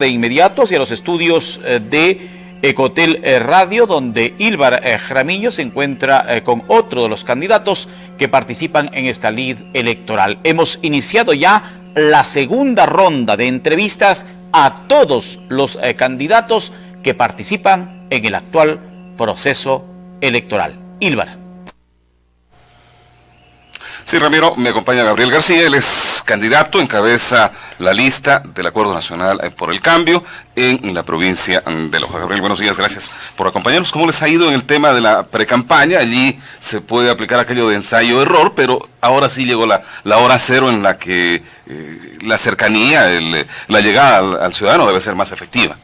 De inmediato hacia los estudios de Ecotel Radio, donde Ílvar Jaramillo se encuentra con otro de los candidatos que participan en esta lid electoral. Hemos iniciado ya la segunda ronda de entrevistas a todos los candidatos que participan en el actual proceso electoral. Ílvar. Sí, Ramiro, me acompaña Gabriel García, él es candidato, encabeza la lista del Acuerdo Nacional por el Cambio en la provincia de Loja. Gabriel, buenos días, gracias por acompañarnos. ¿Cómo les ha ido en el tema de la precampaña? Allí se puede aplicar aquello de ensayo-error, pero ahora sí llegó la hora cero en la que la cercanía, la llegada al ciudadano debe ser más efectiva.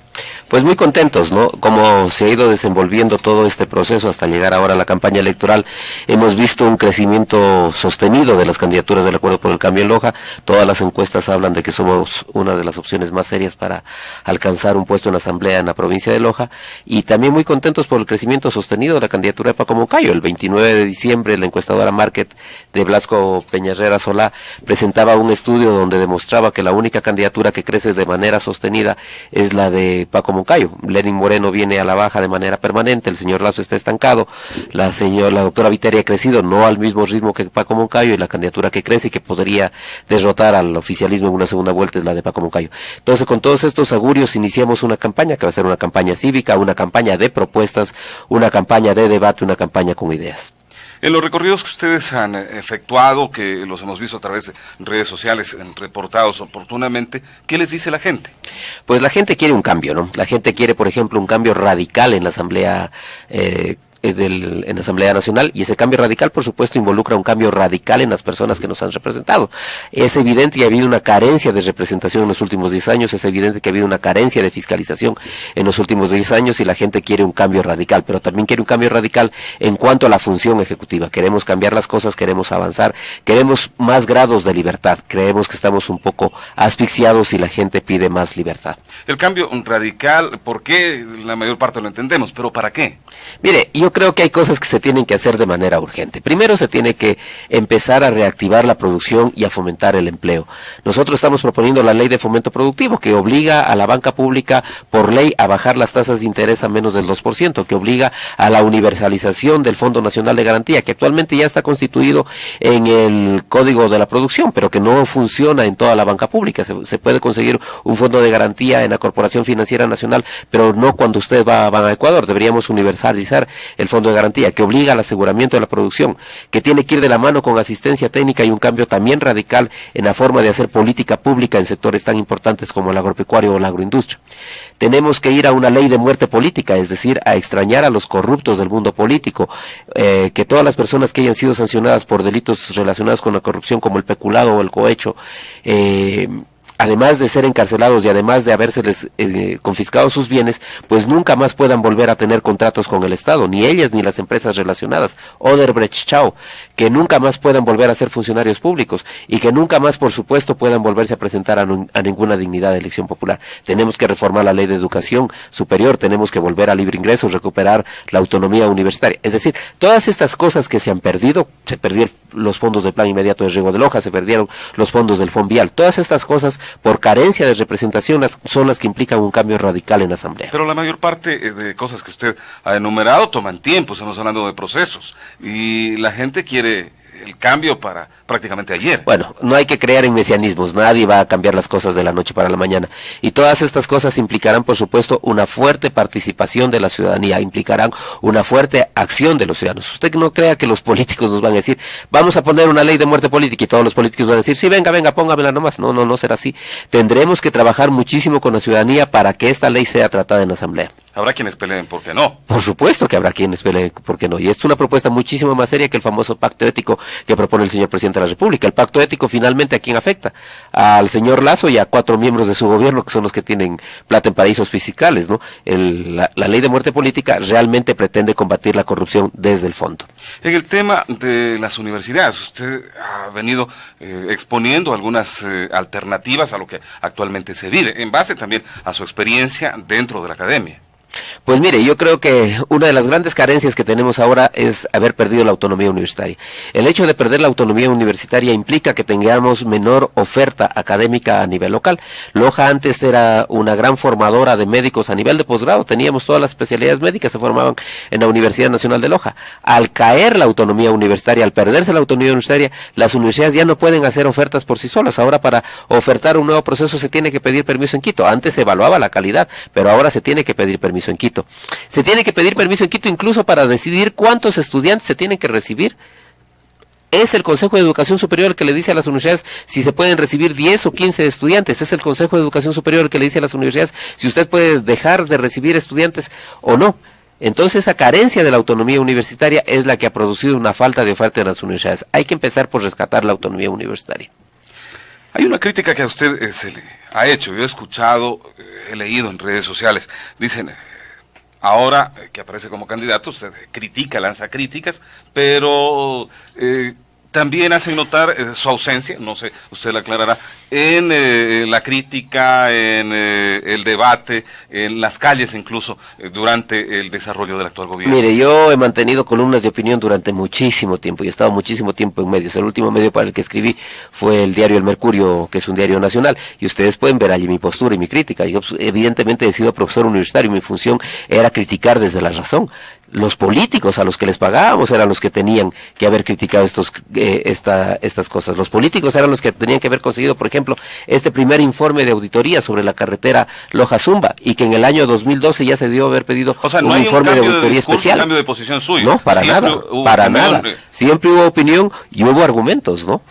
Pues muy contentos, ¿no? Como se ha ido desenvolviendo todo este proceso hasta llegar ahora a la campaña electoral, hemos visto un crecimiento sostenido de las candidaturas del Acuerdo por el Cambio en Loja. Todas las encuestas hablan de que somos una de las opciones más serias para alcanzar un puesto en la asamblea en la provincia de Loja, y también muy contentos por el crecimiento sostenido de la candidatura de Paco Moncayo. El 29 de diciembre la encuestadora Market de Blasco Peñarrera Solá presentaba un estudio donde demostraba que la única candidatura que crece de manera sostenida es la de Paco Moncayo. Lenin Moreno viene a la baja de manera permanente, el señor Lazo está estancado, la doctora Viteri ha crecido no al mismo ritmo que Paco Moncayo, y la candidatura que crece y que podría derrotar al oficialismo en una segunda vuelta es la de Paco Moncayo. Entonces, con todos estos augurios iniciamos una campaña que va a ser una campaña cívica, una campaña de propuestas, una campaña de debate, una campaña con ideas. En los recorridos que ustedes han efectuado, que los hemos visto a través de redes sociales, reportados oportunamente, ¿qué les dice la gente? Pues la gente quiere un cambio, ¿no? La gente quiere, por ejemplo, un cambio radical en la Asamblea en la Asamblea Nacional, y ese cambio radical, por supuesto, involucra un cambio radical en las personas que nos han representado. Es evidente que ha habido una carencia de representación en los últimos 10 años, es evidente que ha habido una carencia de fiscalización en los últimos 10 años, y la gente quiere un cambio radical, pero también quiere un cambio radical en cuanto a la función ejecutiva. Queremos cambiar las cosas, queremos avanzar, queremos más grados de libertad. Creemos que estamos un poco asfixiados y la gente pide más libertad. El cambio radical, ¿por qué? La mayor parte lo entendemos, pero ¿para qué? Mire, yo creo que hay cosas que se tienen que hacer de manera urgente. Primero, se tiene que empezar a reactivar la producción y a fomentar el empleo. Nosotros estamos proponiendo la ley de fomento productivo, que obliga a la banca pública por ley a bajar las tasas de interés a menos del 2%, que obliga a la universalización del Fondo Nacional de Garantía, que actualmente ya está constituido en el Código de la Producción, pero que no funciona en toda la banca pública. Se puede conseguir un fondo de garantía en la Corporación Financiera Nacional, pero no cuando usted va a Ecuador. Deberíamos universalizar el fondo de garantía, que obliga al aseguramiento de la producción, que tiene que ir de la mano con asistencia técnica, y un cambio también radical en la forma de hacer política pública en sectores tan importantes como el agropecuario o la agroindustria. Tenemos que ir a una ley de muerte política, es decir, a extrañar a los corruptos del mundo político, que todas las personas que hayan sido sancionadas por delitos relacionados con la corrupción, como el peculado o el cohecho, además de ser encarcelados y además de habérseles confiscado sus bienes, pues nunca más puedan volver a tener contratos con el Estado, ni ellas ni las empresas relacionadas, Odebrecht, Chao, que nunca más puedan volver a ser funcionarios públicos, y que nunca más, por supuesto, puedan volverse a presentar a ninguna dignidad de elección popular. Tenemos que reformar la ley de educación superior, tenemos que volver a libre ingreso, recuperar la autonomía universitaria. Es decir, todas estas cosas que se han perdido, se perdieron los fondos del Plan Inmediato de Riego de Loja, se perdieron los fondos del Fonvial, todas estas cosas, por carencia de representación, son las que implican un cambio radical en la Asamblea. Pero la mayor parte de cosas que usted ha enumerado toman tiempo, estamos hablando de procesos, y la gente quiere el cambio para prácticamente ayer. Bueno, no hay que crear en mesianismos, nadie va a cambiar las cosas de la noche para la mañana, y todas estas cosas implicarán, por supuesto, una fuerte participación de la ciudadanía, implicarán una fuerte acción de los ciudadanos. Usted no crea que los políticos nos van a decir, vamos a poner una ley de muerte política, y todos los políticos van a decir, sí, venga, póngamela nomás. No será así. Tendremos que trabajar muchísimo con la ciudadanía para que esta ley sea tratada en la Asamblea. Habrá quienes peleen por qué no. Por supuesto que habrá quienes peleen por qué no, y es una propuesta muchísimo más seria que el famoso pacto ético que propone el señor presidente de la República. El pacto ético, finalmente, ¿a quién afecta? Al señor Lazo y a 4 miembros de su gobierno, que son los que tienen plata en paraísos fiscales, ¿no? La ley de muerte política realmente pretende combatir la corrupción desde el fondo. En el tema de las universidades, usted ha venido exponiendo algunas alternativas a lo que actualmente se vive, en base también a su experiencia dentro de la academia. Pues mire, yo creo que una de las grandes carencias que tenemos ahora es haber perdido la autonomía universitaria. El hecho de perder la autonomía universitaria implica que tengamos menor oferta académica a nivel local. Loja antes era una gran formadora de médicos a nivel de posgrado, teníamos todas las especialidades médicas, se formaban en la Universidad Nacional de Loja. Al caer la autonomía universitaria, al perderse la autonomía universitaria, las universidades ya no pueden hacer ofertas por sí solas. Ahora para ofertar un nuevo proceso se tiene que pedir permiso en Quito. Antes se evaluaba la calidad, pero ahora se tiene que pedir permiso en Quito. Se tiene que pedir permiso en Quito incluso para decidir cuántos estudiantes se tienen que recibir. Es el Consejo de Educación Superior el que le dice a las universidades si se pueden recibir 10 o 15 estudiantes. Es el Consejo de Educación Superior el que le dice a las universidades si usted puede dejar de recibir estudiantes o no. Entonces esa carencia de la autonomía universitaria es la que ha producido una falta de oferta en las universidades. Hay que empezar por rescatar la autonomía universitaria. Hay una crítica que a usted se le ha hecho, yo he escuchado, he leído en redes sociales, dicen, ahora que aparece como candidato, usted critica, lanza críticas, pero también hacen notar su ausencia, no sé, usted la aclarará, en la crítica, en el debate, en las calles incluso, durante el desarrollo del actual gobierno. Mire, yo he mantenido columnas de opinión durante muchísimo tiempo y he estado muchísimo tiempo en medios. El último medio para el que escribí fue el diario El Mercurio, que es un diario nacional, y ustedes pueden ver allí mi postura y mi crítica. Yo evidentemente he sido profesor universitario y mi función era criticar desde la razón. Los políticos a los que les pagábamos eran los que tenían que haber criticado estas cosas. Los políticos eran los que tenían que haber conseguido, por ejemplo, este primer informe de auditoría sobre la carretera Loja-Zumba, y que en el año 2012 ya se dio haber pedido un informe de auditoría especial. Un cambio de posición suyo. No, para nada, para nada. Siempre hubo opinión y hubo argumentos, ¿no?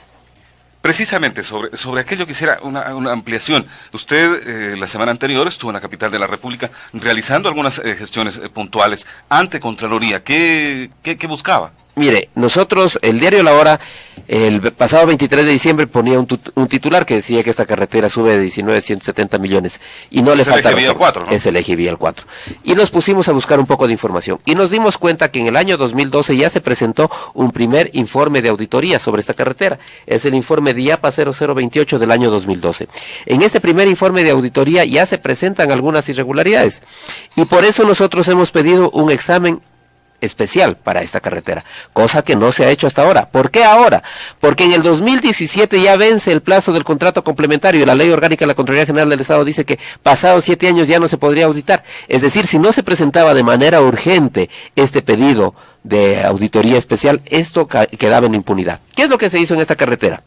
Precisamente sobre aquello quisiera una ampliación. Usted la semana anterior estuvo en la capital de la República realizando algunas gestiones puntuales ante Contraloría. ¿Qué buscaba? Mire, nosotros, el diario La Hora, el pasado 23 de diciembre ponía un titular que decía que esta carretera sube de 19 a 170 millones y no le falta razón. Es el eje vial 4, ¿no? Es el eje vial 4. Y nos pusimos a buscar un poco de información y nos dimos cuenta que en el año 2012 ya se presentó un primer informe de auditoría sobre esta carretera. Es el informe DIAPA 0028 del año 2012. En este primer informe de auditoría ya se presentan algunas irregularidades y por eso nosotros hemos pedido un examen especial para esta carretera, cosa que no se ha hecho hasta ahora. ¿Por qué ahora? Porque en el 2017 ya vence el plazo del contrato complementario y la Ley Orgánica de la Contraloría General del Estado dice que pasados 7 años ya no se podría auditar. Es decir, si no se presentaba de manera urgente este pedido de auditoría especial, esto quedaba en impunidad. ¿Qué es lo que se hizo en esta carretera?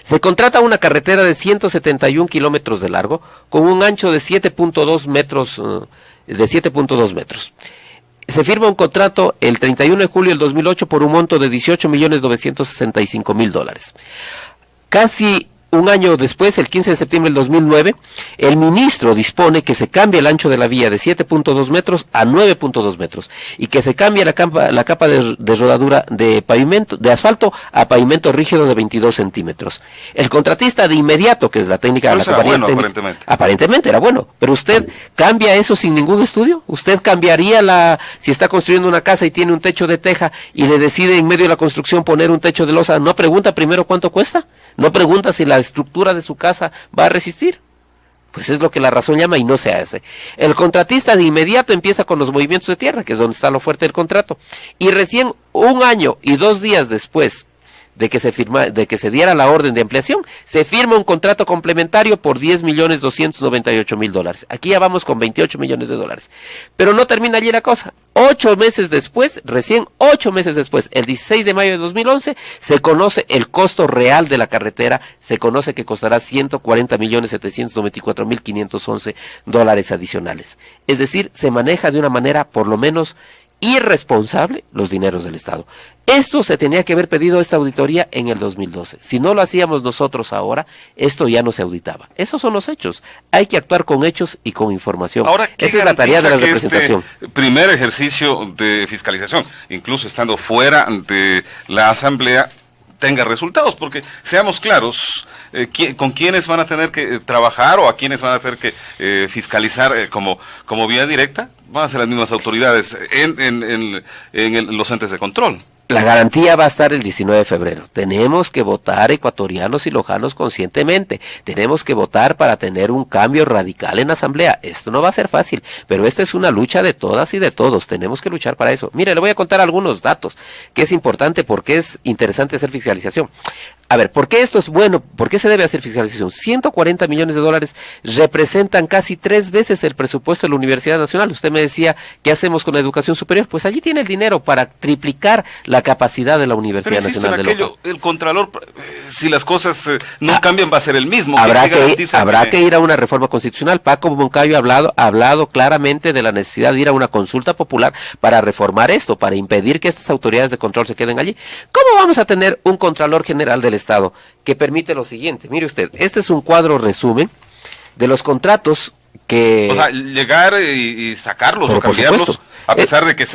Se contrata una carretera de 171 kilómetros de largo con un ancho de 7.2 metros. Se firma un contrato el 31 de julio del 2008 por un monto de $18.965.000. Casi un año después, el 15 de septiembre del 2009, el ministro dispone que se cambie el ancho de la vía de 7.2 metros a 9.2 metros y que se cambie la capa de rodadura de asfalto a pavimento rígido de 22 centímetros. El contratista de inmediato, que es la técnica de la compañía aparentemente era bueno, pero usted cambia eso sin ningún estudio. Usted cambiaría si está construyendo una casa y tiene un techo de teja y le decide en medio de la construcción poner un techo de losa, ¿no pregunta primero cuánto cuesta? ¿No pregunta si la estructura de su casa va a resistir? Pues es lo que la razón llama y no se hace. El contratista de inmediato empieza con los movimientos de tierra, que es donde está lo fuerte del contrato. Y recién 1 año y 2 días después de que se diera la orden de ampliación, se firma un contrato complementario por $10.298.000. Aquí ya vamos con $28 millones. Pero no termina allí la cosa. 8 meses después, recién 8 meses después, el 16 de mayo de 2011, se conoce el costo real de la carretera, se conoce que costará $140.794.511 adicionales. Es decir, se maneja de una manera por lo menos irresponsable los dineros del Estado. Esto se tenía que haber pedido esta auditoría en el 2012. Si no lo hacíamos nosotros ahora, esto ya no se auditaba. Esos son los hechos. Hay que actuar con hechos y con información. Ahora, esa es la tarea de la representación. Primer ejercicio de fiscalización, incluso estando fuera de la Asamblea, tenga resultados, porque seamos claros, con quiénes van a tener que trabajar o a quiénes van a tener que fiscalizar como vía directa, van a ser las mismas autoridades en los entes de control. La garantía va a estar el 19 de febrero. Tenemos que votar ecuatorianos y lojanos conscientemente. Tenemos que votar para tener un cambio radical en la asamblea. Esto no va a ser fácil, pero esta es una lucha de todas y de todos. Tenemos que luchar para eso. Mire, le voy a contar algunos datos, que es importante porque es interesante hacer fiscalización. A ver, ¿por qué esto es bueno? ¿Por qué se debe hacer fiscalización? 140 millones de dólares representan casi 3 veces el presupuesto de la Universidad Nacional. Usted me decía, ¿qué hacemos con la educación superior? Pues allí tiene el dinero para triplicar la capacidad de la Universidad Nacional de Loja. El contralor, si las cosas no cambian, va a ser el mismo. Habrá que ir a una reforma constitucional. Paco Moncayo ha hablado claramente de la necesidad de ir a una consulta popular para reformar esto, para impedir que estas autoridades de control se queden allí. ¿Cómo vamos a tener un Contralor General del Estado que permite lo siguiente? Mire usted, este es un cuadro resumen de los contratos que... O sea, llegar y sacarlos o cambiarlos, a pesar de que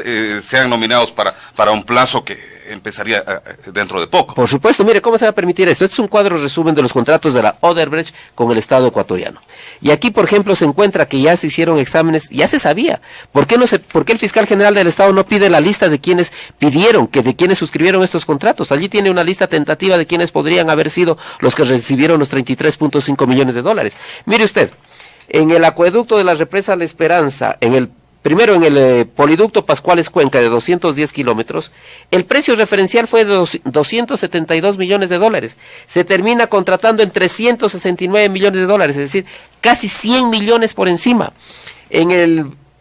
sean nominados para un plazo que empezaría dentro de poco. Por supuesto, mire, ¿cómo se va a permitir esto? Este es un cuadro resumen de los contratos de la Odebrecht con el Estado ecuatoriano. Y aquí, por ejemplo, se encuentra que ya se hicieron exámenes, ya se sabía. ¿Por qué el fiscal general del Estado no pide la lista de quienes de quienes suscribieron estos contratos? Allí tiene una lista tentativa de quienes podrían haber sido los que recibieron los 33.5 millones de dólares. Mire usted, en el acueducto de la represa La Esperanza, primero en el poliducto Pascuales Cuenca de 210 kilómetros, el precio referencial fue de 272 millones de dólares. Se termina contratando en 369 millones de dólares, es decir, casi 100 millones por encima.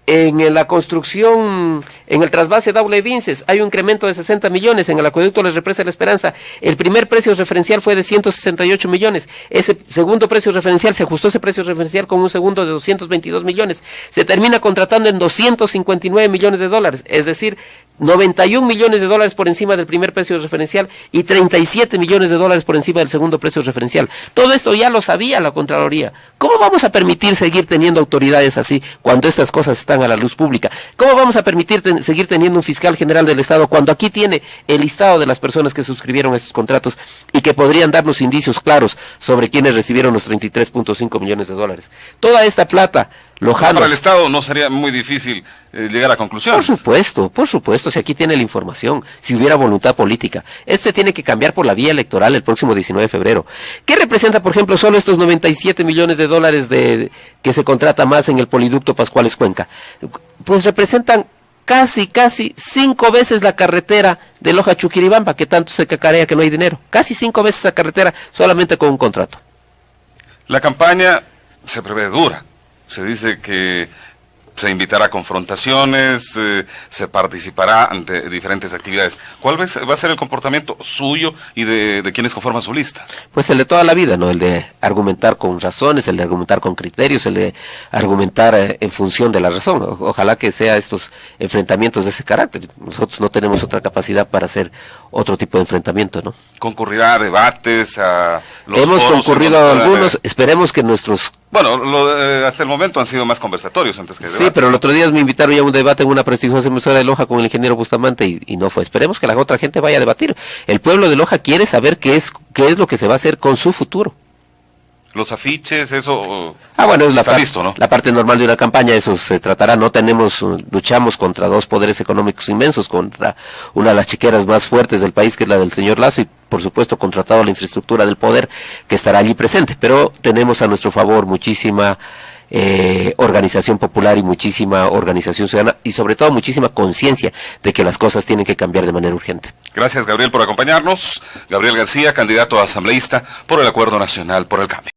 En la construcción, en el trasvase Daule Vinces, hay un incremento de 60 millones. En el acueducto de la represa La Esperanza, el primer precio referencial fue de 168 millones. Ese segundo precio referencial, se ajustó ese precio referencial con un segundo de 222 millones. Se termina contratando en 259 millones de dólares, es decir, 91 millones de dólares por encima del primer precio referencial y 37 millones de dólares por encima del segundo precio referencial. Todo esto ya lo sabía la Contraloría. ¿Cómo vamos a permitir seguir teniendo autoridades así cuando estas cosas están a la luz pública? ¿Cómo vamos a permitir seguir teniendo un fiscal general del Estado cuando aquí tiene el listado de las personas que suscribieron estos contratos y que podrían darnos indicios claros sobre quienes recibieron los 33.5 millones de dólares? Toda esta plata, lojanos... Para el Estado no sería muy difícil llegar a conclusiones. Por supuesto, si aquí tiene la información, si hubiera voluntad política. Esto se tiene que cambiar por la vía electoral el próximo 19 de febrero. ¿Qué representa, por ejemplo, solo estos 97 millones de dólares que se contrata más en el poliducto Pascuales Cuenca? Pues representan casi 5 veces la carretera de Loja Chuquiribamba, que tanto se cacarea que no hay dinero. Casi 5 veces esa carretera solamente con un contrato. La campaña se prevé dura. Se dice que se invitará a confrontaciones, se participará ante diferentes actividades. ¿Cuál va a ser el comportamiento suyo y de quienes conforman su lista? Pues el de toda la vida, ¿no? El de argumentar con razones, el de argumentar con criterios, el de argumentar en función de la razón. Ojalá que sea estos enfrentamientos de ese carácter. Nosotros no tenemos otra capacidad para hacer otro tipo de enfrentamiento, ¿no? ¿Concurrirá a debates, a los Hemos foros, concurrido a algunos, esperemos que nuestros... Bueno, hasta el momento han sido más conversatorios antes que debates. Sí, pero el otro día me invitaron ya a un debate en una prestigiosa emisora de Loja con el ingeniero Bustamante y no fue. Esperemos que la otra gente vaya a debatir. El pueblo de Loja quiere saber qué es lo que se va a hacer con su futuro. Los afiches, eso bueno, es listo, ¿no? La parte normal de una campaña, eso se tratará. Luchamos contra dos poderes económicos inmensos, contra una de las chiqueras más fuertes del país, que es la del señor Lazo, y por supuesto contra toda la infraestructura del poder que estará allí presente. Pero tenemos a nuestro favor muchísima organización popular y muchísima organización ciudadana y sobre todo muchísima conciencia de que las cosas tienen que cambiar de manera urgente. Gracias, Gabriel, por acompañarnos. Gabriel García, candidato a asambleísta por el Acuerdo Nacional por el Cambio.